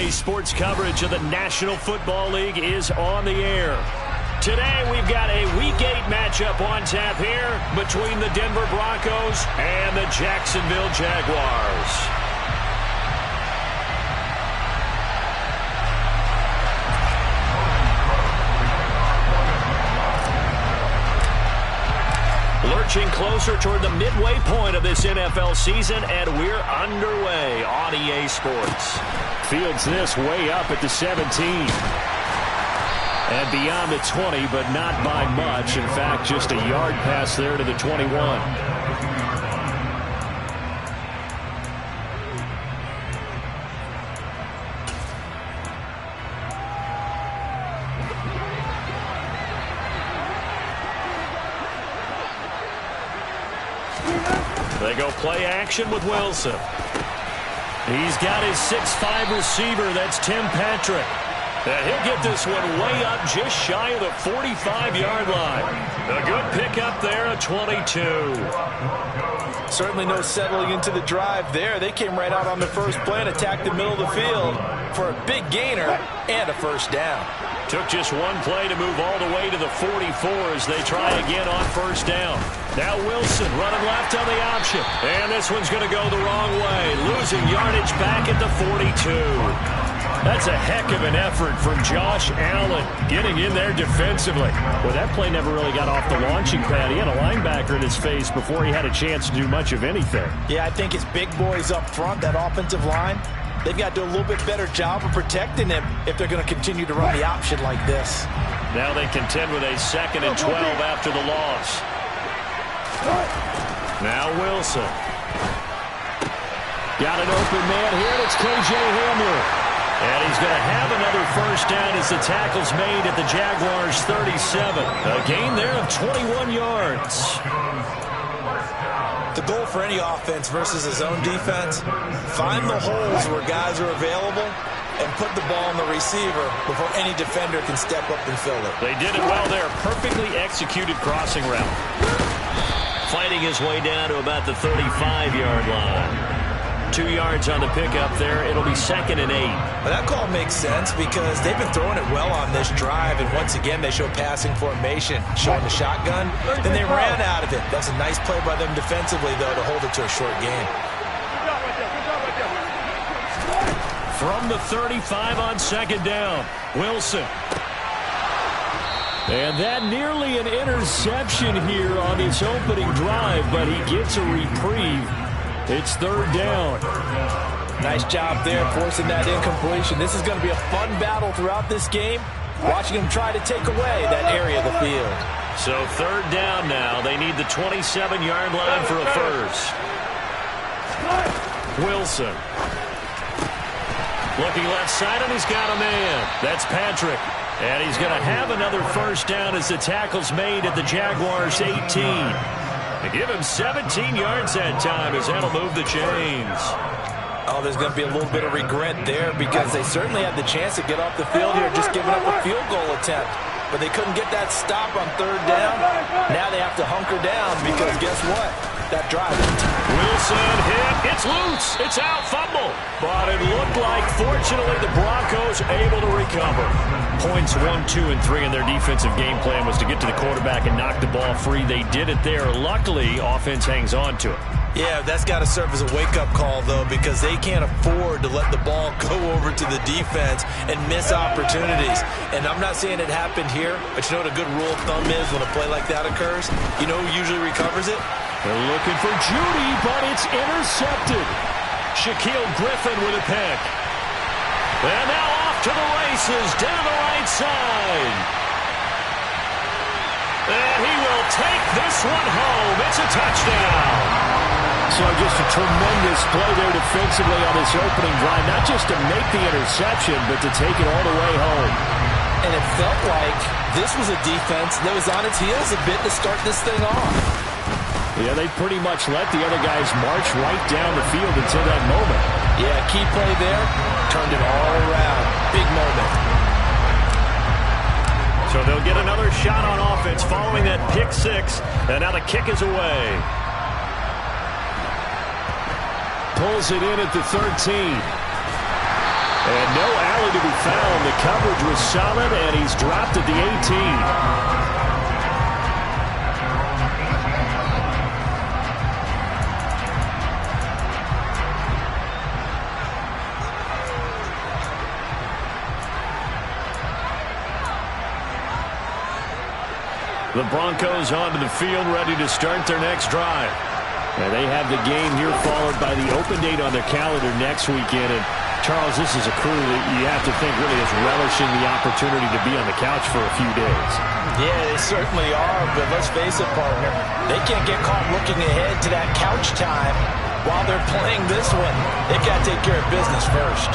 REA Sports coverage of the National Football League is on the air. Today we've got a Week 8 matchup on tap here between the Denver Broncos and the Jacksonville Jaguars. Lurching closer toward the midway point of this NFL season, and we're underway on EA Sports. Fields this way up at the 17. And beyond the 20, but not by much. In fact, just a yard pass there to the 21. They go play action with Wilson. He's got his 6'5" receiver. That's Tim Patrick. And he'll get this one way up just shy of the 45-yard line. A good pickup there at 22. Certainly no settling into the drive there. They came right out on the first play and attacked the middle of the field for a big gainer and a first down. Took just one play to move all the way to the 44 as they try again on first down. Now Wilson running left on the option. And this one's going to go the wrong way. Losing yardage back at the 42. That's a heck of an effort from Josh Allen getting in there defensively. Well, that play never really got off the launching pad. He had a linebacker in his face before he had a chance to do much of anything. Yeah, I think his big boys up front, that offensive line, they've got to do a little bit better job of protecting him if they're going to continue to run the option like this. Now they contend with a 2nd and 12 after the loss. Now Wilson. Got an open man here, and it's KJ Hamler. And he's going to have another first down as the tackle's made at the Jaguars' 37. A gain there of 21 yards. The goal for any offense versus his own defense, find the holes where guys are available and put the ball on the receiver before any defender can step up and fill it. They did it well there. Perfectly executed crossing route. Fighting his way down to about the 35-yard line. 2 yards on the pickup there. It'll be 2nd and 8. Well, that call makes sense because they've been throwing it well on this drive, and once again they show passing formation, showing the shotgun. Then they ran out of it. That's a nice play by them defensively, though, to hold it to a short game. From the 35 on 2nd down, Wilson. And that nearly an interception here on his opening drive, but he gets a reprieve. It's 3rd down. Nice job there forcing that incompletion. This is going to be a fun battle throughout this game, watching him try to take away that area of the field. So 3rd down now. They need the 27-yard line for a first. Wilson. Looking left side, and he's got a man. That's Patrick. And he's going to have another first down as the tackle's made at the Jaguars' 18. They give him 17 yards that time as that'll move the chains. Oh, there's going to be a little bit of regret there because they certainly had the chance to get off the field here, just giving up a field goal attempt. But they couldn't get that stop on 3rd down. Now they have to hunker down because guess what? That drive. Wilson hit. It's loose. It's out. Fumble. But it looked like, fortunately, the Broncos able to recover. Points 1, 2, and 3 in their defensive game plan was to get to the quarterback and knock the ball free. They did it there. Luckily, offense hangs on to it. Yeah, that's got to serve as a wake-up call, though, because they can't afford to let the ball go over to the defense and miss opportunities. And I'm not saying it happened here, but you know what a good rule of thumb is when a play like that occurs? You know who usually recovers it? They're looking for Judy, but it's intercepted. Shaquille Griffin with a pick. And now off to the races down the right side. And he will take this one home. It's a touchdown. So just a tremendous play there defensively on this opening drive. Not just to make the interception, but to take it all the way home. And it felt like this was a defense that was on its heels a bit to start this thing off. Yeah, they pretty much let the other guys march right down the field until that moment. Yeah, key play there. Turned it all around. Big moment. So they'll get another shot on offense following that pick six. And now the kick is away. Pulls it in at the 13. And no alley to be found. The coverage was solid, and he's dropped at the 18. The Broncos onto the field, ready to start their next drive. And they have the game here followed by the open date on their calendar next weekend. And Charles, this is a crew that you have to think really is relishing the opportunity to be on the couch for a few days. Yeah, they certainly are, but let's face it, partner. They can't get caught looking ahead to that couch time while they're playing this one. They got to take care of business first.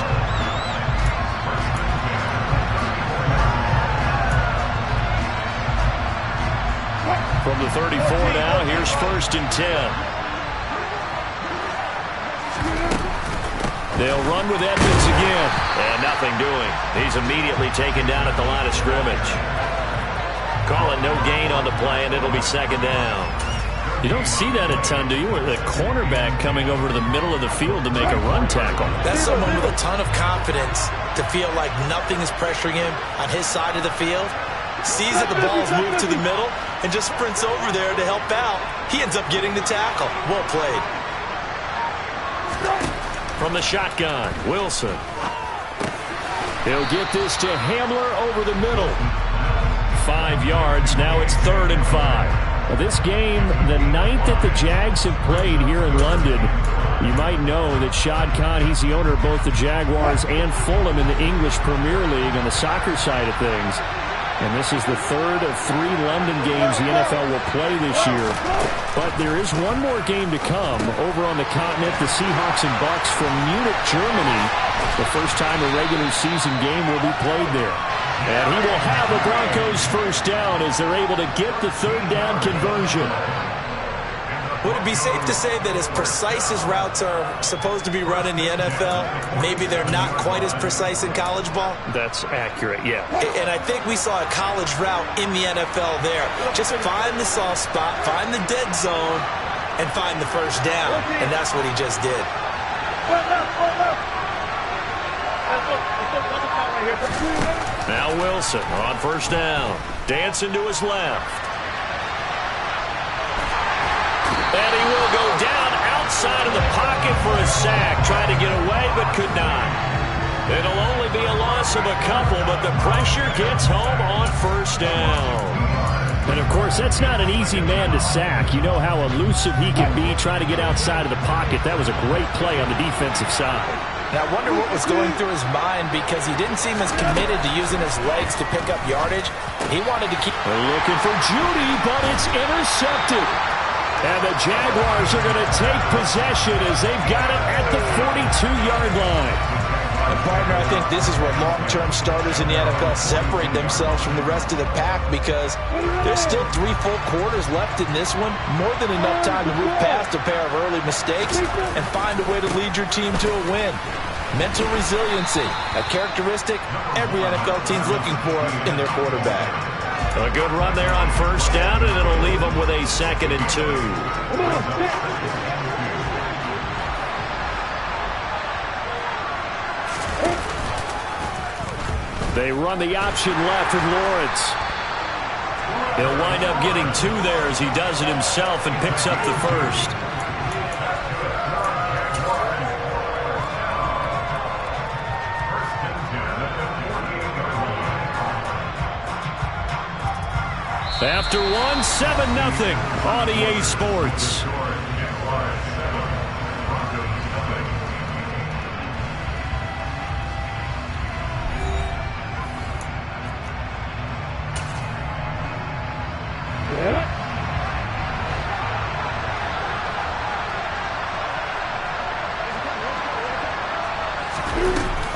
From the 34 now, here's 1st and 10. They'll run with Edmonds again. And nothing doing. He's immediately taken down at the line of scrimmage. Call it no gain on the play, and it'll be 2nd down. You don't see that a ton, do you? The cornerback coming over to the middle of the field to make a run tackle. That's someone with a ton of confidence to feel like nothing is pressuring him on his side of the field. Sees that the ball's moved to the middle and just sprints over there to help out. He ends up getting the tackle. Well played. From the shotgun, Wilson. He'll get this to Hamler over the middle. 5 yards. Now it's 3rd and 5. Well, this game, the 9th that the Jags have played here in London. You might know that Shad Khan, he's the owner of both the Jaguars and Fulham in the English Premier League on the soccer side of things. And this is the 3rd of 3 London games the NFL will play this year. But there is one more game to come over on the continent. The Seahawks and Bucks from Munich, Germany. The first time a regular season game will be played there. And he will have the Broncos 1st down as they're able to get the 3rd down conversion. Would it be safe to say that as precise as routes are supposed to be run in the NFL, maybe they're not quite as precise in college ball? That's accurate, yeah. And I think we saw a college route in the NFL there. Just find the soft spot, find the dead zone, and find the 1st down. And that's what he just did. Now Wilson on 1st down. Dancing to his left. And he will go down outside of the pocket for a sack. Tried to get away, but could not. It'll only be a loss of a couple, but the pressure gets home on 1st down. And, of course, that's not an easy man to sack. You know how elusive he can be trying to get outside of the pocket. That was a great play on the defensive side. Now, I wonder what was going through his mind because he didn't seem as committed to using his legs to pick up yardage. He wanted to keep... They're looking for Judy, but it's intercepted. And the Jaguars are going to take possession as they've got it at the 42-yard line. And, partner, I think this is where long-term starters in the NFL separate themselves from the rest of the pack because there's still 3 full quarters left in this one. More than enough time to move past a pair of early mistakes and find a way to lead your team to a win. Mental resiliency, a characteristic every NFL team's looking for in their quarterback. A good run there on 1st down, and it'll leave them with a 2nd and 2. They run the option left with Lawrence. He'll wind up getting 2 there as he does it himself and picks up the 1st. After 1, 7-0 on EA Sports.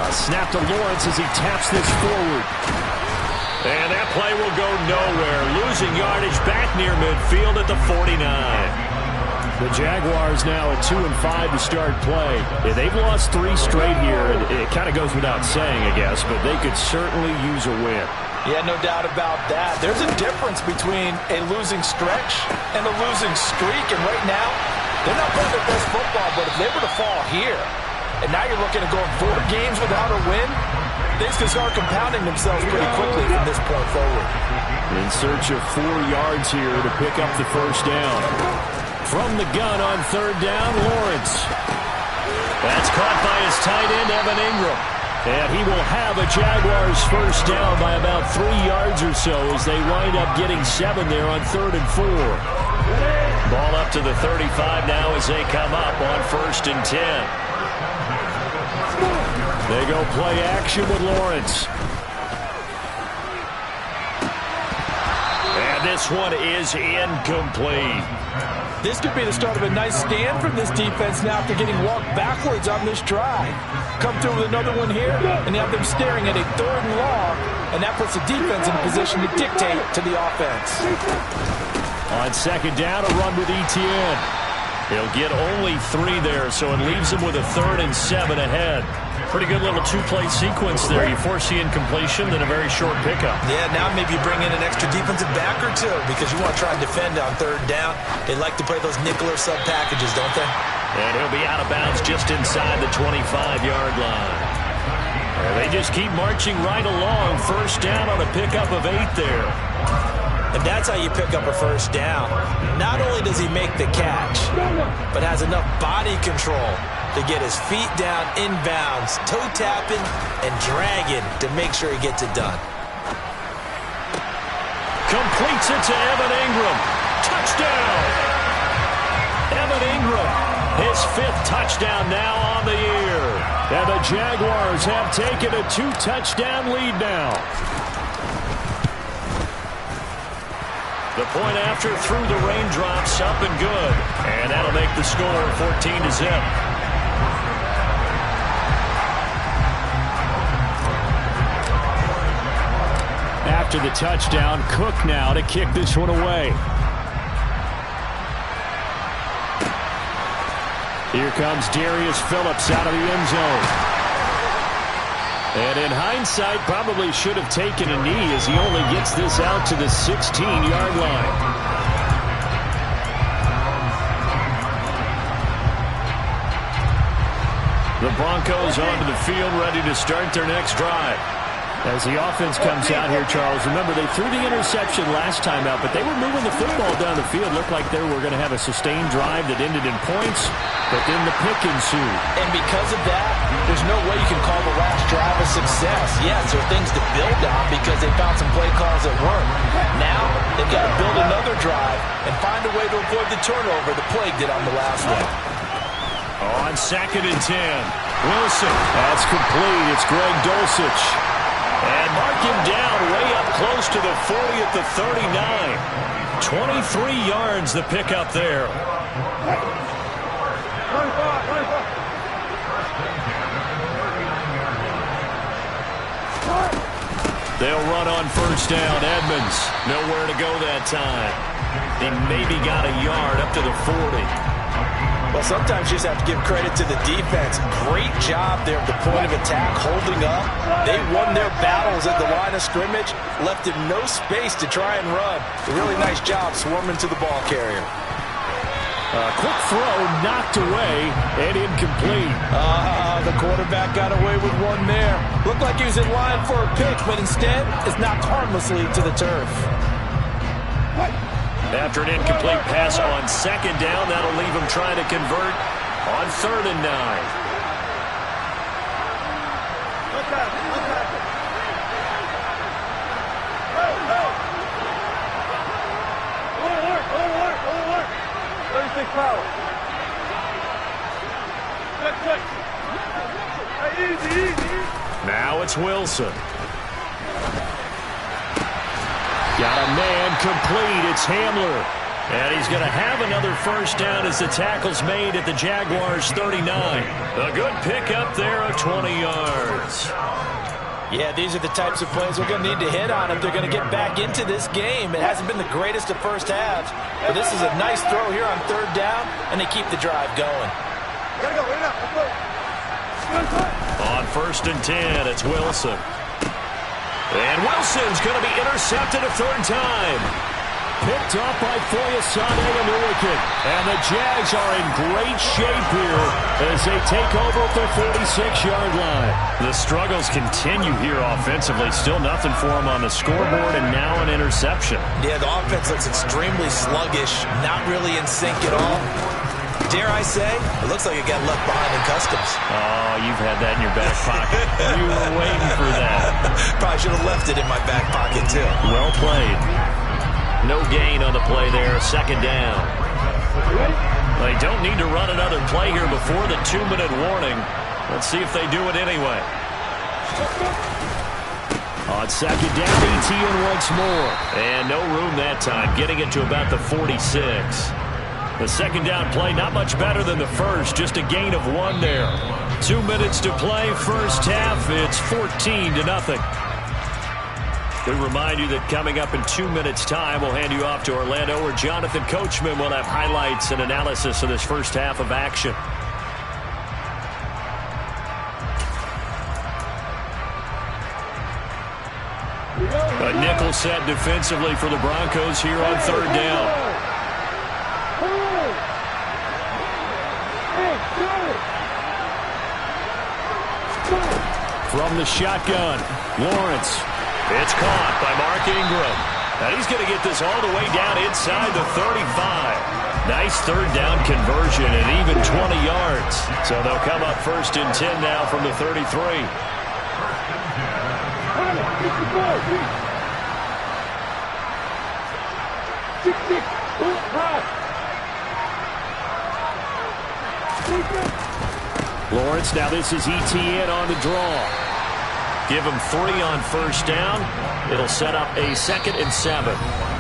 A snap to Lawrence as he taps this forward. And that play will go nowhere. Losing yardage back near midfield at the 49. The Jaguars now at 2-5 to start play. Yeah, they've lost 3 straight here. And it kind of goes without saying, I guess, but they could certainly use a win. Yeah, no doubt about that. There's a difference between a losing stretch and a losing streak. And right now, they're not playing their best football, but if they were to fall here, and now you're looking at going 4 games without a win. Things can start compounding themselves pretty quickly from this point forward. In search of 4 yards here to pick up the first down. From the gun on 3rd down, Lawrence. That's caught by his tight end, Evan Ingram. And he will have a Jaguars first down by about 3 yards or so as they wind up getting 7 there on 3rd and 4. Ball up to the 35 now as they come up on 1st and 10. They go play action with Lawrence. And this one is incomplete. This could be the start of a nice stand from this defense now after getting walked backwards on this drive. Come through with another one here, and you have them staring at a 3rd and long, and that puts the defense in a position to dictate to the offense. On 2nd down, a run with Etienne. He'll get only 3 there, so it leaves him with a 3rd and 7 ahead. Pretty good little 2-play sequence there. You force the incompletion, then a very short pickup. Yeah, now maybe you bring in an extra defensive back or 2 because you want to try and defend on 3rd down. They like to play those nickel or sub packages, don't they? And he'll be out of bounds just inside the 25-yard line. And they just keep marching right along. First down on a pickup of 8 there. And that's how you pick up a first down. Not only does he make the catch, but has enough body control to get his feet down inbounds, toe tapping and dragging to make sure he gets it done. Completes it to Evan Ingram. Touchdown! Evan Ingram, his 5th touchdown now on the year. And the Jaguars have taken a 2-touchdown lead now. The point after through the raindrops, up and good. And that'll make the score 14-0. After the touchdown, Cook now to kick this one away. Here comes Darius Phillips out of the end zone. And in hindsight, probably should have taken a knee as he only gets this out to the 16-yard line. The Broncos onto the field, ready to start their next drive. As the offense comes out here, Charles, remember they threw the interception last time out, but they were moving the football down the field. Looked like they were going to have a sustained drive that ended in points, but then the pick ensued. And because of that, there's no way you can call the last drive a success. Yes, there are things to build on because they found some play calls that worked. Now, they've got to build another drive and find a way to avoid the turnover the Plague did on the last one. On 2nd and 10, Wilson. That's complete. It's Greg Dulcich. And mark him down way up close to the 40 at the 39. 23 yards the pickup there. They'll run on 1st down. Edmonds, nowhere to go that time. He maybe got a yard up to the 40. Well, sometimes you just have to give credit to the defense. Great job there at the point of attack, holding up. They won their battles at the line of scrimmage, left him no space to try and run. A really nice job swarming to the ball carrier. Quick throw, knocked away, and incomplete. The quarterback got away with one there. Looked like he was in line for a pick, but instead is knocked harmlessly to the turf. After an incomplete pass on 2nd down, that'll leave him trying to convert on 3rd and 9. Now it's Wilson. Got a man complete. It's Hamler. And he's going to have another first down as the tackle's made at the Jaguars' 39. A good pickup there of 20 yards. Yeah, these are the types of plays they're going to need to hit on if they're going to get back into this game. It hasn't been the greatest of first halves, but this is a nice throw here on 3rd down, and they keep the drive going. On 1st and 10, it's Wilson. And Wilson's going to be intercepted a 3rd time. Picked off by Foyesade Anuikin. And the Jags are in great shape here as they take over at their 46-yard line. The struggles continue here offensively. Still nothing for them on the scoreboard, and now an interception. Yeah, the offense looks extremely sluggish, not really in sync at all. Dare I say, it looks like it got left behind in customs. Oh, you've had that in your back pocket. You were waiting for that. Probably should have left it in my back pocket, too. Well played. No gain on the play there. Second down. They don't need to run another play here before the 2-minute warning. Let's see if they do it anyway. On second down, ETN once more. And no room that time, getting it to about the 46. The second down play, not much better than the first, just a gain of 1 there. 2 minutes to play, first half, it's 14-0. We remind you that coming up in 2 minutes' time, we'll hand you off to Orlando, where Jonathan Coachman will have highlights and analysis of this first half of action. A nickel set defensively for the Broncos here on third down. From the shotgun, Lawrence. It's caught by Mark Ingram. And he's going to get this all the way down inside the 35. Nice third down conversion and even 20 yards. So they'll come up first and 10 now from the 33. Lawrence, now this is ETN on the draw. Give him 3 on first down. It'll set up a 2nd and 7.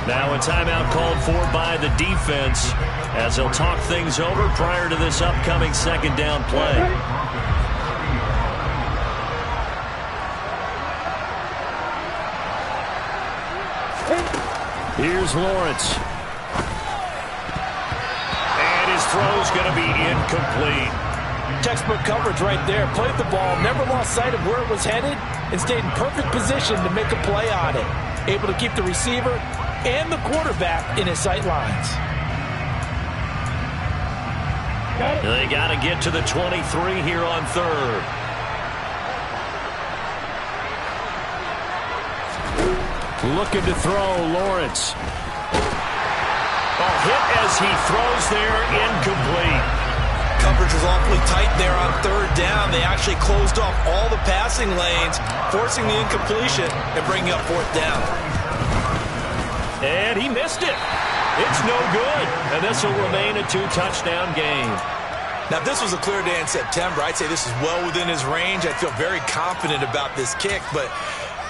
Now a timeout called for by the defense as they'll talk things over prior to this upcoming second down play. Here's Lawrence. And his throw's going to be incomplete. Textbook coverage right there. Played the ball, never lost sight of where it was headed, and stayed in perfect position to make a play on it. Able to keep the receiver and the quarterback in his sight lines. They got to get to the 23 here on third. Looking to throw, Lawrence. A hit as he throws there, incomplete. Coverage was awfully tight there on third down. They actually closed off all the passing lanes, forcing the incompletion and bringing up fourth down. And he missed it. It's no good. And this will remain a 2-touchdown game. Now, if this was a clear day in September, I'd say this is well within his range. I'd feel very confident about this kick, but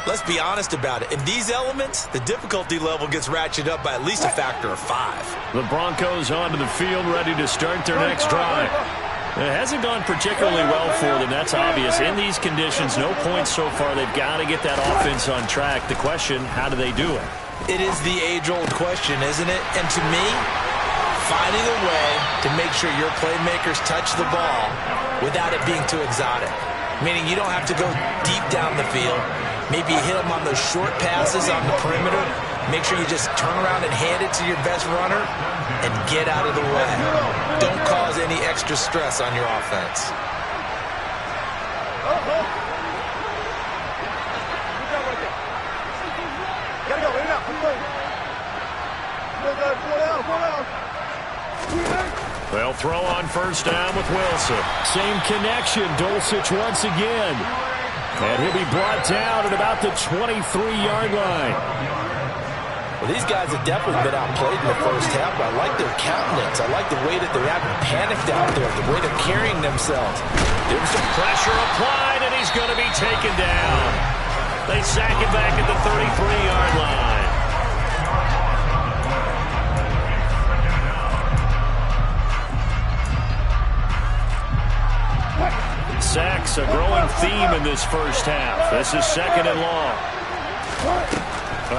let's be honest about it. In these elements, the difficulty level gets ratcheted up by at least a factor of 5. The Broncos onto the field, ready to start their next drive. It hasn't gone particularly well for them, that's obvious. In these conditions, no points so far. They've got to get that offense on track. The question, how do they do it? It is the age-old question, isn't it? And to me, finding a way to make sure your playmakers touch the ball without it being too exotic. Meaning you don't have to go deep down the field. Maybe you hit them on those short passes on the perimeter. Make sure you just turn around and hand it to your best runner and get out of the way. Don't cause any extra stress on your offense. They'll throw on first down with Wilson. Same connection, Dulcich once again. And he'll be brought down at about the 23-yard line. Well, these guys have definitely been outplayed in the first half, but I like their countenance. I like the way that they haven't panicked out there, the way they're carrying themselves. There's some pressure applied, and he's going to be taken down. They sack him back at the 33-yard line. Sacks, a growing theme in this first half. This is second and long.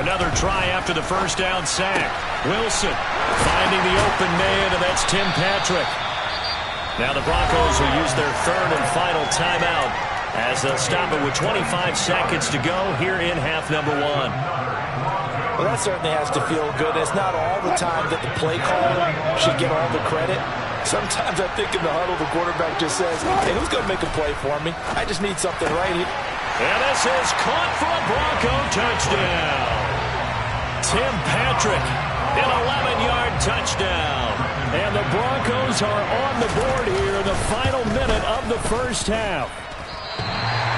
Another try after the first down sack. Wilson finding the open man, and that's Tim Patrick. Now the Broncos will use their third and final timeout as they'll stop it with 25 seconds to go here in half number 1. Well, press certainly has to feel good. It's not all the time that the play caller should get all the credit. Sometimes I think in the huddle, the quarterback just says, hey, who's going to make a play for me? I just need something right here. And this is caught for a Bronco touchdown. Tim Patrick, an 11-yard touchdown. And the Broncos are on the board here in the final minute of the first half.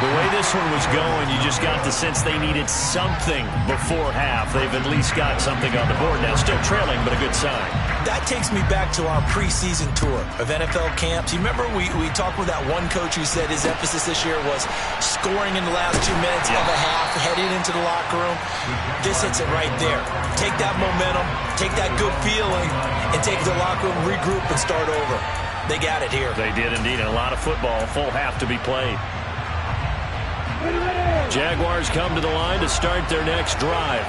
The way this one was going, you just got the sense they needed something before half. They've at least got something on the board now. Still trailing, but a good sign. That takes me back to our preseason tour of NFL camps. You remember we talked with that one coach who said his emphasis this year was scoring in the last 2 minutes of a half, heading into the locker room. This hits it right there. Take that momentum, take that good feeling, and take it to the locker room, regroup, and start over. They got it here. They did indeed, and a lot of football, full half to be played. Jaguars come to the line to start their next drive.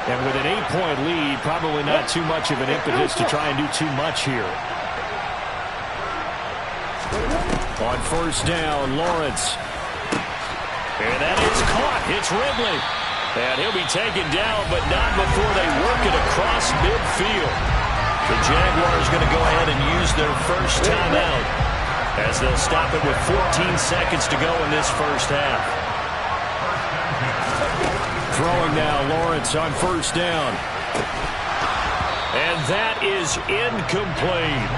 And with an 8-point lead, probably not too much of an impetus to try and do too much here. On first down, Lawrence. And that is caught. It's Ridley. And he'll be taken down, but not before they work it across midfield. The Jaguars going to go ahead and use their first timeout as they'll stop it with 14 seconds to go in this first half. Throwing now, Lawrence on first down. And that is incomplete.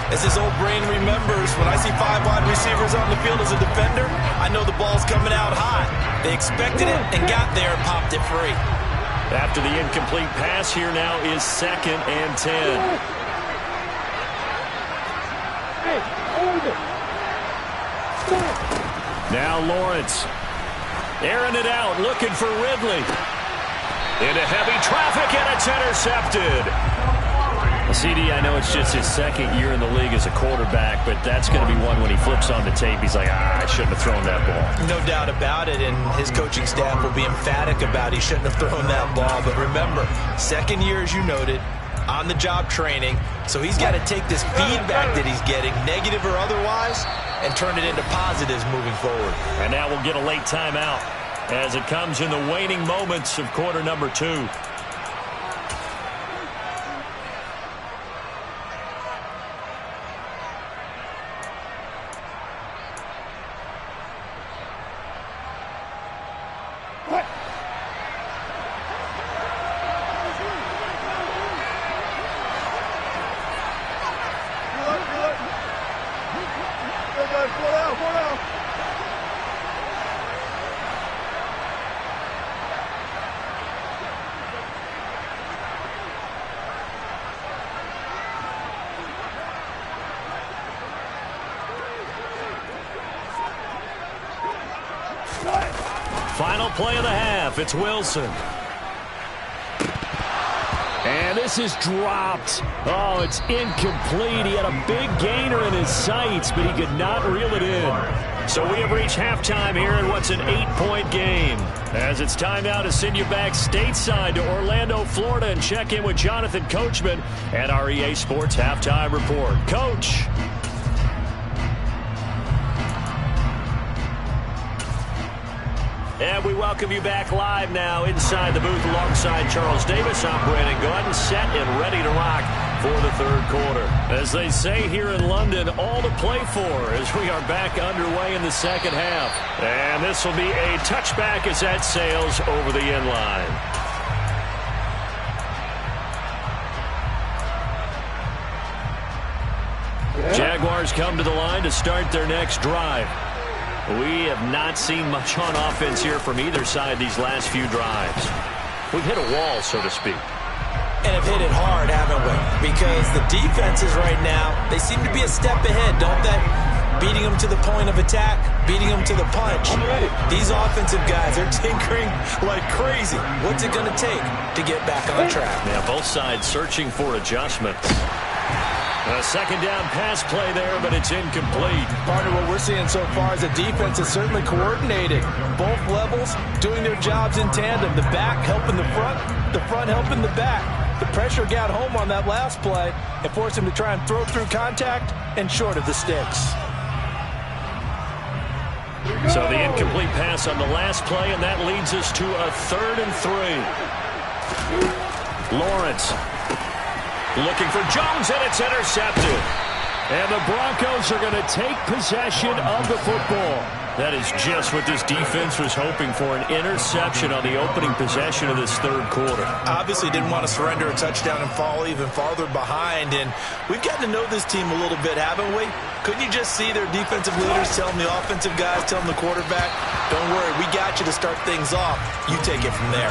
As this old brain remembers, when I see 5 wide receivers on the field as a defender, I know the ball's coming out high. They expected it and got there and popped it free. After the incomplete pass, here now is 2nd and 10. Now Lawrence. Airing it out, looking for Ridley. Into heavy traffic, and it's intercepted. CD, I know it's just his 2nd year in the league as a quarterback, but that's going to be one when he flips on the tape. He's like, I shouldn't have thrown that ball. No doubt about it, and his coaching staff will be emphatic about he shouldn't have thrown that ball. But remember, 2nd year, as you noted, on-the-job training, so he's got to take this feedback that he's getting, negative or otherwise, and turn it into positives moving forward. And now we'll get a late timeout as it comes in the waning moments of quarter number 2. Final play of the half. It's Wilson. And this is dropped. Oh, it's incomplete. He had a big gainer in his sights, but he could not reel it in. So we have reached halftime here in what's an 8-point game. As it's time now to send you back stateside to Orlando, Florida, and check in with Jonathan Coachman at our EA Sports Halftime Report. Coach. And we welcome you back live now inside the booth alongside Charles Davis. I'm Brandon Gordon, set and ready to rock for the 3rd quarter. As they say here in London, all to play for as we are back underway in the 2nd half. And this will be a touchback as that sails over the end line. Jaguars come to the line to start their next drive. We have not seen much on offense here from either side these last few drives. We've hit a wall, so to speak. And have hit it hard, haven't we? Because the defenses right now, they seem to be a step ahead, don't they? Beating them to the point of attack, beating them to the punch. These offensive guys are tinkering like crazy. What's it going to take to get back on track? Yeah, both sides searching for adjustments. A 2nd down pass play there, but it's incomplete. Partner, what we're seeing so far is the defense is certainly coordinated. Both levels doing their jobs in tandem. The back helping the front helping the back. The pressure got home on that last play and forced him to try and throw through contact and short of the sticks. So the incomplete pass on the last play, and that leads us to a 3rd and 3. Lawrence looking for Jones, and it's intercepted. And the Broncos are going to take possession of the football. That is just what this defense was hoping for, an interception on the opening possession of this third quarter. Obviously didn't want to surrender a touchdown and fall even farther behind. And we've gotten to know this team a little bit, haven't we? Couldn't you just see their defensive leaders telling the offensive guys, telling the quarterback, don't worry, we got you to start things off. You take it from there.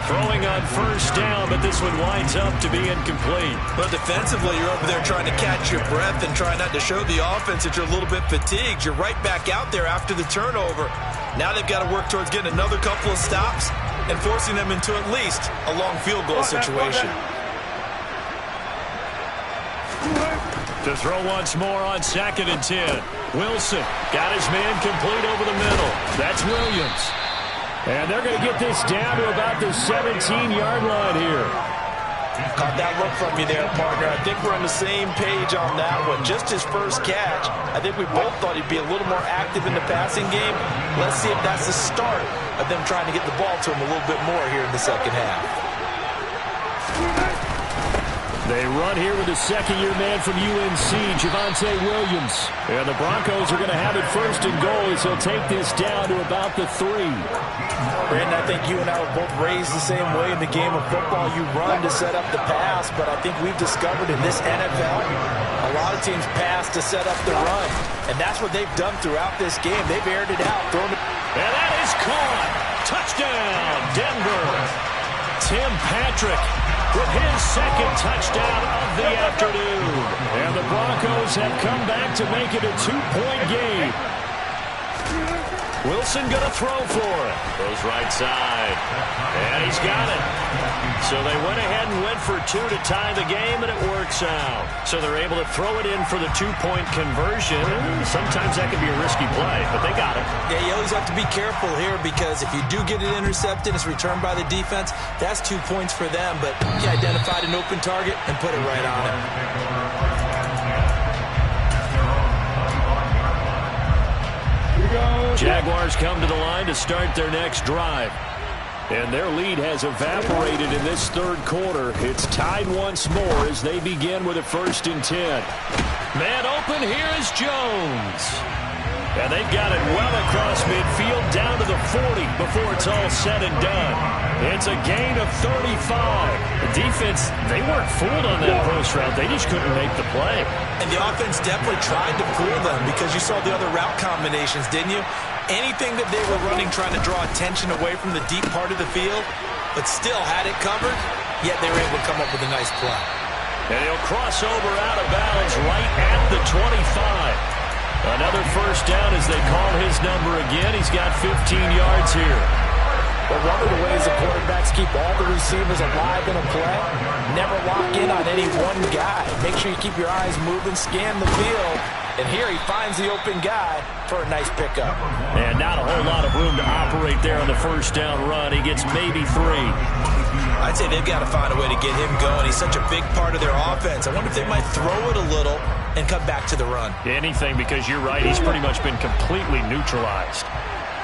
Throwing on first down, but this one winds up to be incomplete. But defensively, you're over there trying to catch your breath and trying not to show the offense that you're a little bit fatigued. You're right back out there after the turnover. Now they've got to work towards getting another couple of stops and forcing them into at least a long field goal situation. To throw once more on 2nd and 10. Wilson got his man complete over the middle. That's Williams. And they're going to get this down to about the 17-yard line here. Caught that look from you there, partner. I think we're on the same page on that one. Just his first catch. I think we both thought he'd be a little more active in the passing game. Let's see if that's the start of them trying to get the ball to him a little bit more here in the second half. They run here with the second-year man from UNC, Javonte Williams. And the Broncos are going to have it first and goal as he'll take this down to about the 3. Brandon, I think you and I were both raised the same way in the game of football. You run to set up the pass, but I think we've discovered in this NFL, a lot of teams pass to set up the run. And that's what they've done throughout this game. They've aired it out, thrown it. And that is caught. Touchdown, Denver. Tim Patrick with his second touchdown of the afternoon. And the Broncos have come back to make it a 2-point game. Wilson going to throw for it. Goes right side. And he's got it. So they went ahead and went for 2 to tie the game, and it works out. So they're able to throw it in for the 2-point conversion. Sometimes that can be a risky play, but they got it. Yeah, you always have to be careful here because if you do get it intercepted, it's returned by the defense, that's 2 points for them. But you identified an open target and put it right on it. Jaguars come to the line to start their next drive. And their lead has evaporated in this third quarter. It's tied once more as they begin with a 1st and 10. Man open, here is Jones. And they've got it well across midfield down to the 40 before it's all said and done. It's a gain of 35. The defense, they weren't fooled on that post route. They just couldn't make the play. And the offense definitely tried to fool them because you saw the other route combinations, didn't you? Anything that they were running trying to draw attention away from the deep part of the field, but still had it covered, yet they were able to come up with a nice play. And he'll cross over out of bounds right at the 25. Another first down as they call his number again. He's got 15 yards here. Well, one of the ways the quarterbacks keep all the receivers alive in a play, never lock in on any one guy. Make sure you keep your eyes moving, scan the field, and here he finds the open guy for a nice pickup. And not a whole lot of room to operate there on the first down run. He gets maybe 3. I'd say they've got to find a way to get him going. He's such a big part of their offense. I wonder if they might throw it a little and come back to the run. Anything, because you're right, he's pretty much been completely neutralized.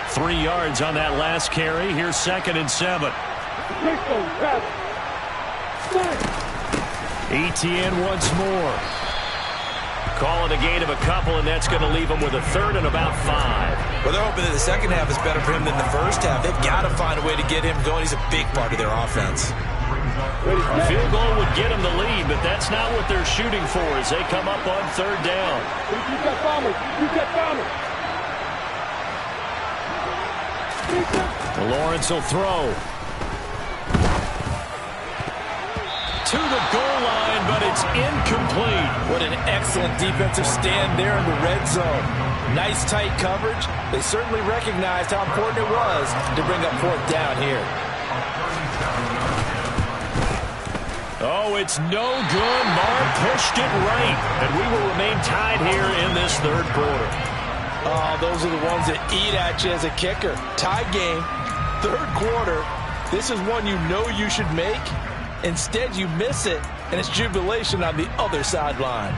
3 yards on that last carry. Here's 2nd and 7. ETN once more. Calling a gain of a couple, and that's going to leave him with a 3rd and about 5. Well, they're hoping that the second half is better for him than the first half. They've got to find a way to get him going. He's a big part of their offense. A field goal would get them the lead, but that's not what they're shooting for as they come up on 3rd down. Lawrence will throw. To the goal line, but it's incomplete. What an excellent defensive stand there in the red zone. Nice tight coverage. They certainly recognized how important it was to bring up 4th down here. Oh, it's no good. Marr pushed it right, and we will remain tied here in this third quarter. Oh, those are the ones that eat at you as a kicker. Tie game, third quarter. This is one you know you should make. Instead, you miss it, and it's jubilation on the other sideline.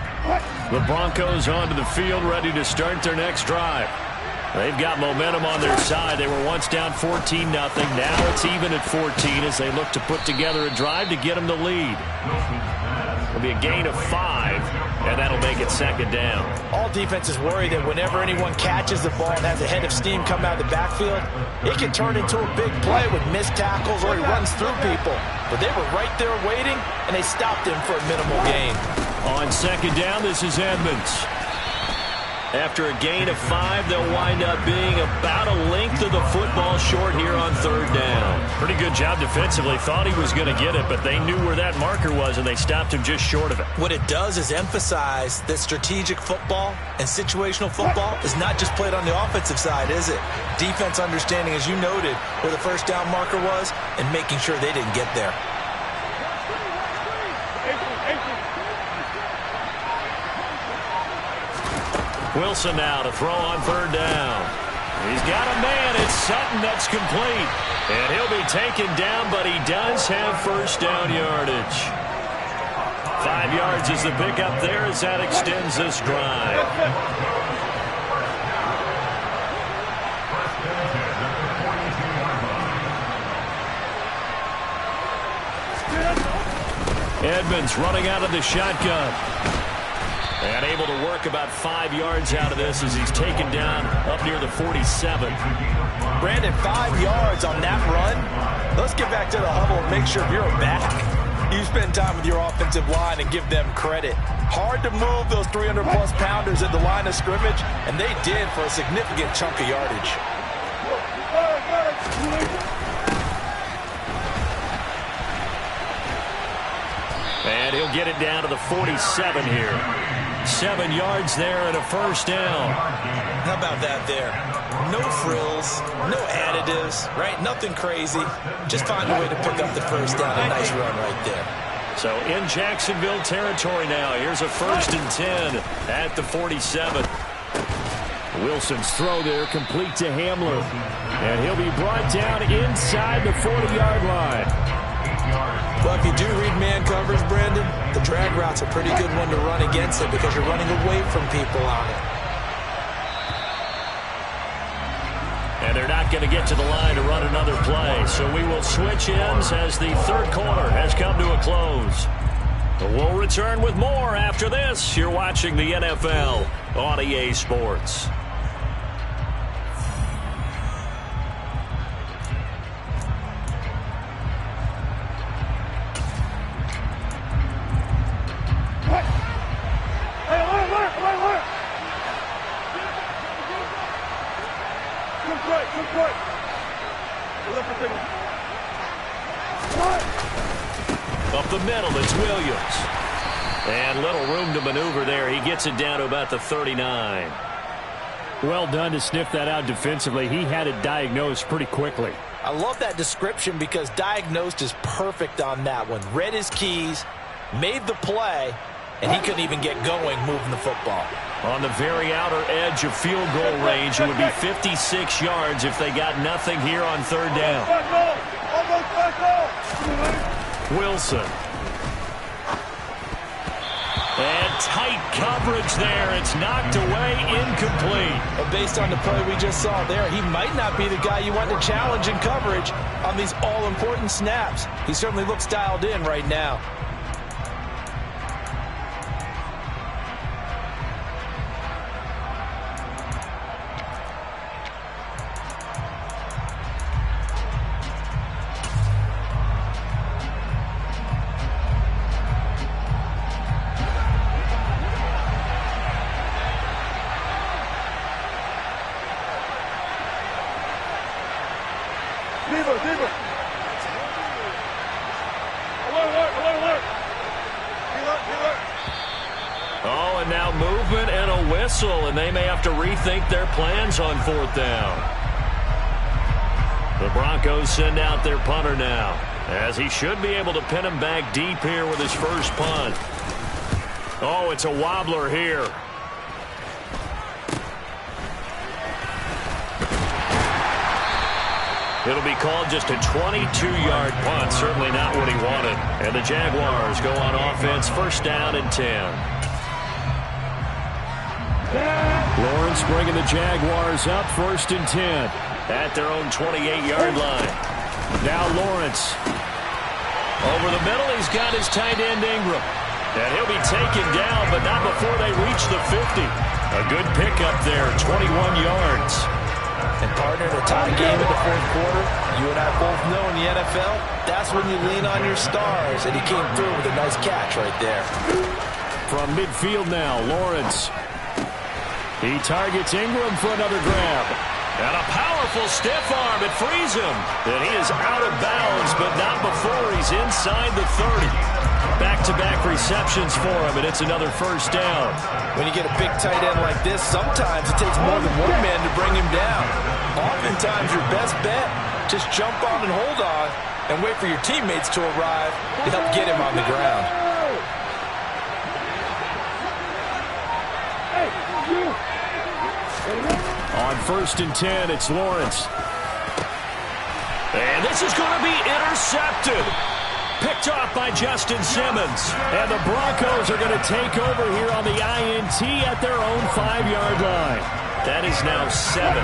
The Broncos onto the field, ready to start their next drive. They've got momentum on their side. They were once down 14-0. Now it's even at 14 as they look to put together a drive to get them the lead. It'll be a gain of 5, and that'll make it second down. All defenses worry that whenever anyone catches the ball and has a head of steam come out of the backfield, it can turn into a big play with missed tackles or he runs through people. But they were right there waiting, and they stopped him for a minimal gain. On second down, this is Edmonds. After a gain of 5, they'll wind up being about a length of the football short here on third down. Pretty good job defensively. Thought he was going to get it, but they knew where that marker was, and they stopped him just short of it. What it does is emphasize that strategic football and situational football is not just played on the offensive side, is it? Defense understanding, as you noted, where the first down marker was and making sure they didn't get there. Wilson now to throw on third down. He's got a man. It's Sutton that's complete. And he'll be taken down, but he does have first down yardage. 5 yards is the pickup there as that extends this drive. Edmonds running out of the shotgun. And able to work about 5 yards out of this as he's taken down up near the 47. Brandon, 5 yards on that run. Let's get back to the huddle and make sure you're back. You spend time with your offensive line and give them credit. Hard to move those 300-plus pounders at the line of scrimmage, and they did for a significant chunk of yardage. And he'll get it down to the 47 here. 7 yards there and a first down. How about that there? No frills, no additives, right? Nothing crazy. Just find a way to pick up the first down. A nice run right there. So in Jacksonville territory now. Here's a 1st and 10 at the 47. Wilson's throw there complete to Hamler. And he'll be brought down inside the 40-yard line. Well, if you do read man coverage, Brandon, the drag route's a pretty good one to run against it because you're running away from people on it. And they're not going to get to the line to run another play. So we will switch ends as the third quarter has come to a close. We'll return with more after this. You're watching the NFL on EA Sports. Up the middle, it's Williams. And little room to maneuver there. He gets it down to about the 39. Well done to sniff that out defensively. He had it diagnosed pretty quickly. I love that description because diagnosed is perfect on that one. Read his keys, made the play, and he couldn't even get going moving the football. On the very outer edge of field goal range, it would be 56 yards if they got nothing here on third down. Wilson. And tight coverage there. It's knocked away, incomplete. But based on the play we just saw there, he might not be the guy you want to challenge in coverage on these all-important snaps. He certainly looks dialed in right now. Oh, and now movement and a whistle, and they may have to rethink their plans on fourth down. The Broncos send out their punter now, as he should be able to pin him back deep here with his first punt. Oh, it's a wobbler here. It'll be called just a 22-yard punt. Certainly not what he wanted. And the Jaguars go on offense, first down and 10. Lawrence bringing the Jaguars up 1st and 10. At their own 28-yard line. Now Lawrence. Over the middle, he's got his tight end Ingram. And he'll be taken down, but not before they reach the 50. A good pickup there, 21 yards. And partner, in a tie game in the fourth quarter, you and I both know in the NFL, that's when you lean on your stars. And he came through with a nice catch right there. From midfield now, Lawrence. He targets Ingram for another grab. And a powerful stiff arm. It frees him. And he is out of bounds, but not before he's inside the 30. Back-to-back receptions for him, and it's another first down. When you get a big tight end like this, sometimes it takes more than one man to bring him down. Oftentimes, your best bet, just jump on and hold on and wait for your teammates to arrive to help get him on the ground. On 1st and 10, it's Lawrence. And this is going to be intercepted. Picked off by Justin Simmons. And the Broncos are going to take over here on the INT at their own 5-yard line. That is now 7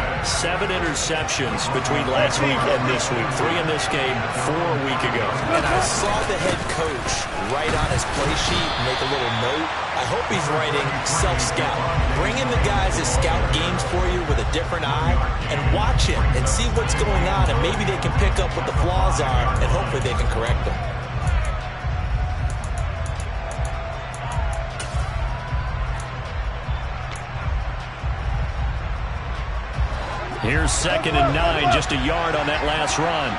interceptions between last week and this week. 3 in this game, 4 a week ago. And I saw the head coach write on his play sheet, make a little note. I hope he's writing self-scout. Bring in the guys that scout games for you with a different eye and watch him and see what's going on, and maybe they can pick up what the flaws are, and hopefully they can correct them. Here's 2nd and 9, just a yard on that last run.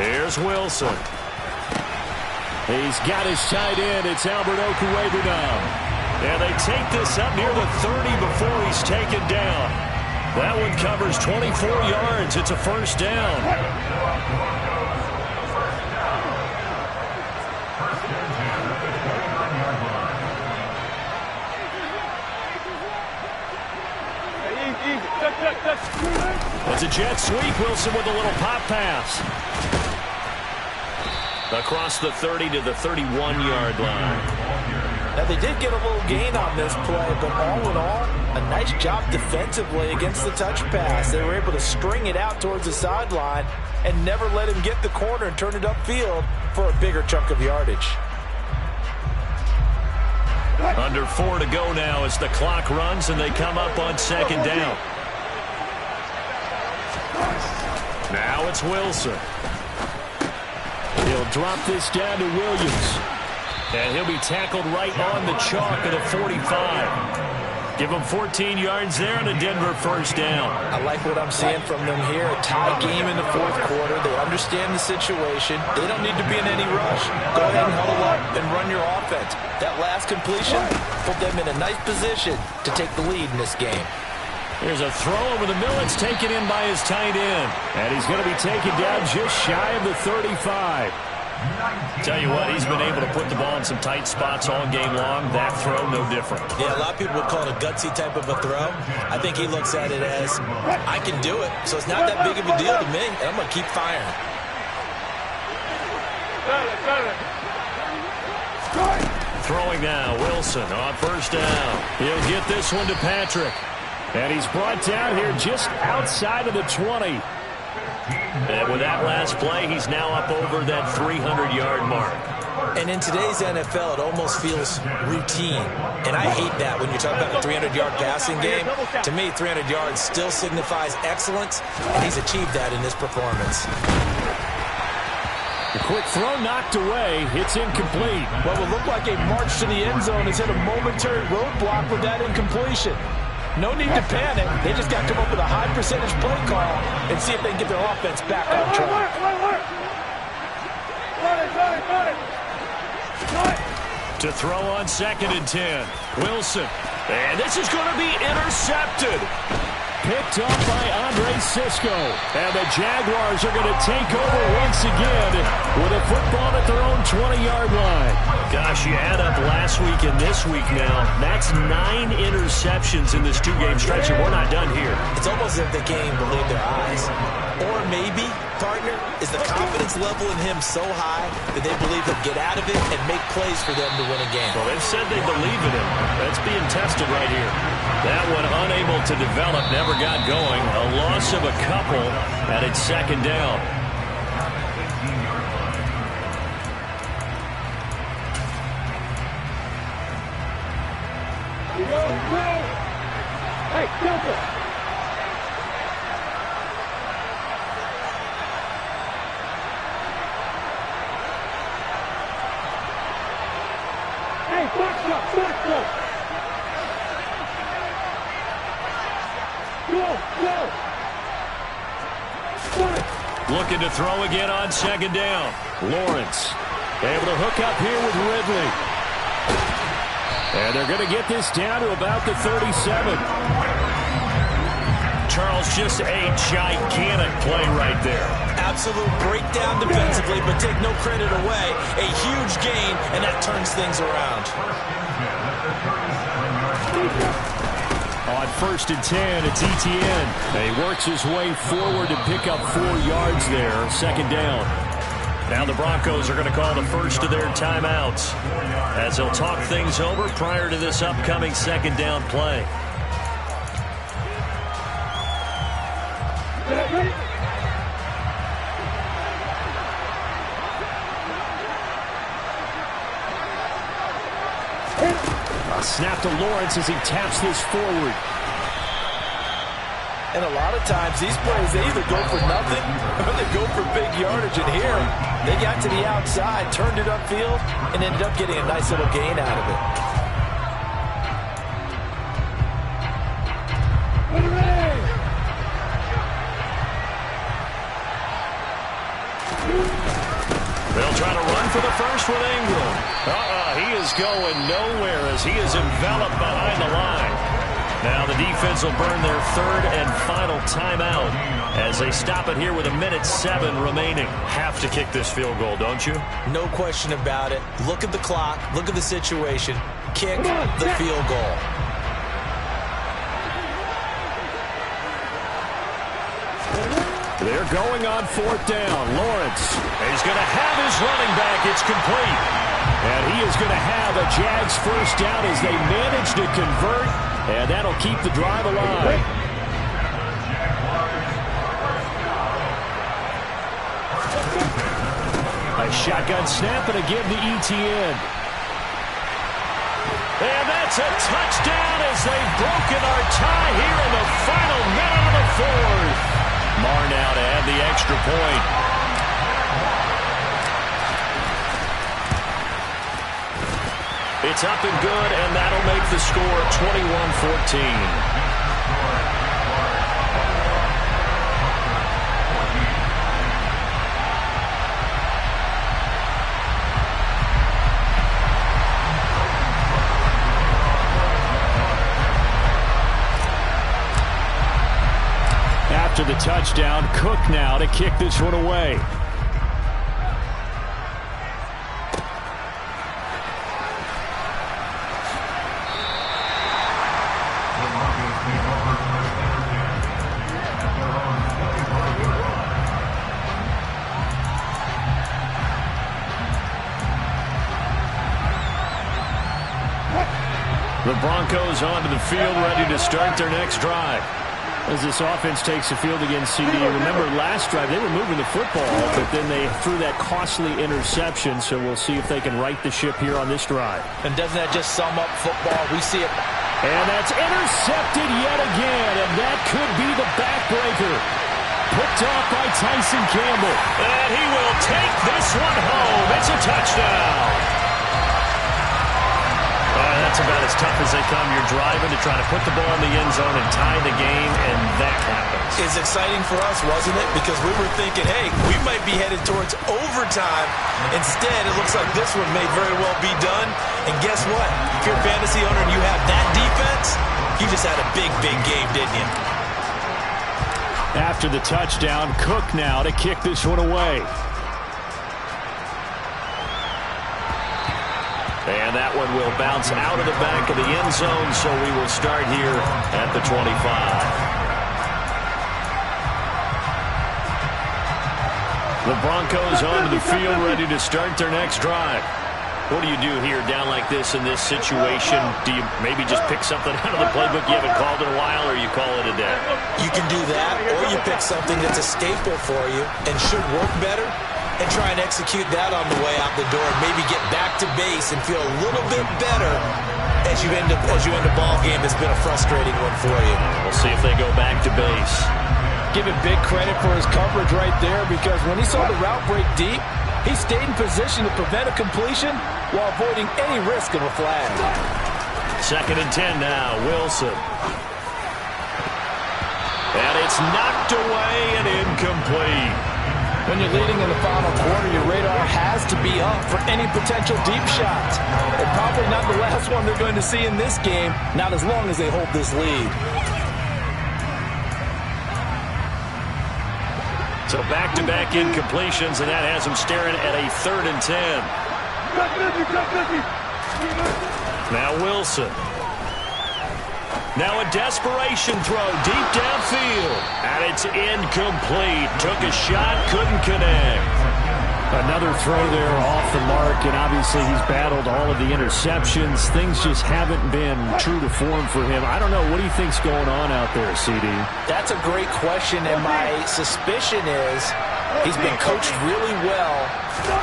Here's Wilson. He's got his tight end. It's Albert Okwuegbunam. And they take this up near the 30 before he's taken down. That one covers 24 yards. It's a first down. It's a jet sweep. Wilson with a little pop pass. Across the 30 to the 31-yard line. Now, they did get a little gain on this play, but all in all, a nice job defensively against the touch pass. They were able to string it out towards the sideline and never let him get the corner and turn it upfield for a bigger chunk of yardage. Under 4 to go now as the clock runs and they come up on 2nd down. Now it's Wilson. He'll drop this down to Williams. And he'll be tackled right on the chalk at the 45. Give him 14 yards there and a Denver first down. I like what I'm seeing from them here. A tie game in the fourth quarter. They understand the situation. They don't need to be in any rush. Go ahead and huddle up and run your offense. That last completion put them in a nice position to take the lead in this game. Here's a throw over the middle. It's taken in by his tight end. And he's going to be taken down just shy of the 35. Tell you what, he's been able to put the ball in some tight spots all game long. That throw, no different. Yeah, a lot of people would call it a gutsy type of a throw. I think he looks at it as, I can do it. So it's not that big of a deal to me, and I'm going to keep firing. Throwing now, Wilson on first down. He'll get this one to Patrick. And he's brought down here just outside of the 20. And with that last play, he's now up over that 300-yard mark. And in today's NFL, it almost feels routine. And I hate that when you talk about a 300-yard passing game. To me, 300 yards still signifies excellence, and he's achieved that in this performance. A quick throw knocked away. It's incomplete. What would look like a march to the end zone has hit a momentary roadblock with that incompletion. No need to panic. They just got to come up with a high percentage play call and see if they can get their offense back on track. To throw on 2nd and 10. Wilson. And this is going to be intercepted. picked up by Andre Sisco. And the Jaguars are going to take over once again with a football at their own 20-yard line. Gosh, you add up last week and this week now. That's 9 interceptions in this two-game stretch, and we're not done here. It's almost as if they can't even believe their eyes. Or maybe, partner, is the confidence level in him so high that they believe he'll get out of it and make plays for them to win a game. Well, they've said they believe in him. That's being tested right here. That one unable to develop, never got going. A loss of a couple, and it's second down. Hey, Delta! Hey, box up, box up! Looking to throw again on second down. Lawrence able to hook up here with Ridley. And they're going to get this down to about the 37. Charles, just a gigantic play right there. Absolute breakdown defensively, but take no credit away. A huge gain, and that turns things around. On 1st and 10, it's Etienne. He works his way forward to pick up 4 yards there. Second down. Now the Broncos are going to call the first of their timeouts as they'll talk things over prior to this upcoming second down play. A snap to Lawrence as he taps this forward. And a lot of times these plays, they either go for nothing or they go for big yardage. And here, they got to the outside, turned it upfield, and ended up getting a nice little gain out of it. They'll try to run for the first with Ingram. He is going nowhere as he is enveloped behind the line. Now the defense will burn their third and final timeout as they stop it here with 1:07 remaining. Have to kick this field goal, don't you? No question about it. Look at the clock. Look at the situation. Kick the field goal. They're going on 4th down. Lawrence. He's going to have his running back. It's complete. And he is going to have a Jags first down as they manage to convert. And that'll keep the drive alive. A shotgun snap and a give to Etienne. And that's a touchdown as they've broken our tie here in the final minute of the 4th. Marr now to add the extra point. It's up and good, and that'll make the score 21-14. After the touchdown, Cook now to kick this one away. The Broncos onto the field, ready to start their next drive. As this offense takes the field against CD, remember last drive they were moving the football, but then they threw that costly interception, so we'll see if they can right the ship here on this drive. And doesn't that just sum up football? We see it. And that's intercepted yet again, and that could be the backbreaker. Picked off by Tyson Campbell. And he will take this one home. It's a touchdown. That's about as tough as they come. You're driving to try to put the ball in the end zone and tie the game, and that happens. It's exciting for us, wasn't it? Because we were thinking, hey, we might be headed towards overtime. Instead, it looks like this one may very well be done. And guess what? If you're a fantasy owner and you have that defense, you just had a big, big game, didn't you? After the touchdown, Cook now to kick this one away. And that one will bounce out of the back of the end zone, so we will start here at the 25. The Broncos onto the field, ready to start their next drive. What do you do here down like this in this situation? Do you maybe just pick something out of the playbook you haven't called in a while, or you call it a day? You can do that, or you pick something that's a staple for you and should work better, and try and execute that on the way out the door. Maybe get back to base and feel a little bit better as you end a ball game that's been a frustrating one for you. We'll see if they go back to base. Give him big credit for his coverage right there, because when he saw the route break deep, he stayed in position to prevent a completion while avoiding any risk of a flag. 2nd and 10 now, Wilson. And it's knocked away and incomplete. When you're leading in the final quarter, your radar has to be up for any potential deep shots. And probably not the last one they're going to see in this game, not as long as they hold this lead. So back-to-back incompletions, and that has them staring at a 3rd and 10. Now Wilson. Now a desperation throw deep downfield. And it's incomplete. Took a shot, couldn't connect. Another throw there off the mark, and obviously he's battled all of the interceptions. Things just haven't been true to form for him. I don't know. What do you think's going on out there, CD? That's a great question, and my suspicion is he's been coached really well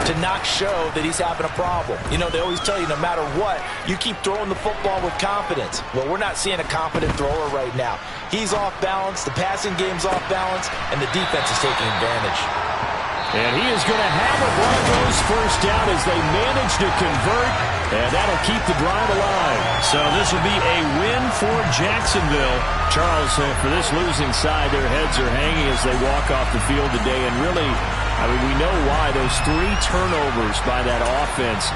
to not show that he's having a problem. You know, they always tell you no matter what, you keep throwing the football with confidence. Well, we're not seeing a confident thrower right now. He's off balance, the passing game's off balance, and the defense is taking advantage. And he is going to have a Broncos first down as they manage to convert, and that'll keep the drive alive. So this will be a win for Jacksonville. Charles, for this losing side, their heads are hanging as they walk off the field today. And really, I mean, we know why. Those 3 turnovers by that offense